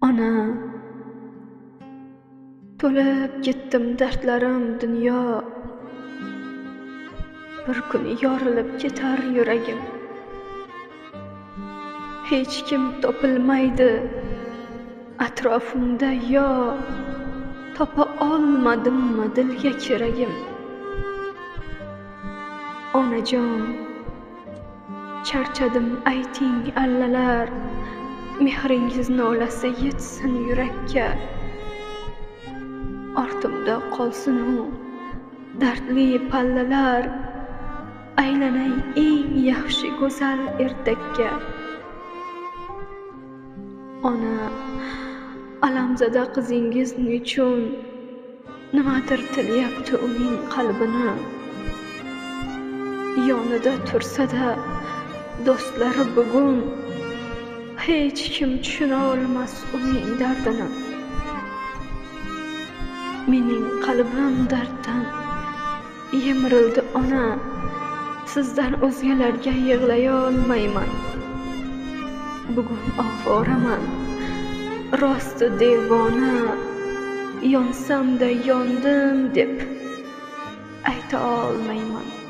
Ona, to'lib ketdim dardlarim dunyo. Bir kun yorilib ketar yuragim. Hech kim topilmaydi atrofimda yo, topa olmadimmi dilga keragim. Onajon, charchadim ayting allalar, mehringiz nolasi yetsin yurakka. Ortimda qolsin u dardli pallalar, aylanay eng yaxshi go'zal ertakka. Ona, alamzada qizingiz nechun nimadir tilyapti uning qalbini. Yonida tursa-da do'stlari bugun hech kim tushuna olmas uning dardini. Mening qalbim darddan yemirildi ona, sizdan o'zgalarga yig'lay olmayman. Bugun ovoraman, rosti devona, yonsam-da yondim deb ayta olmayman.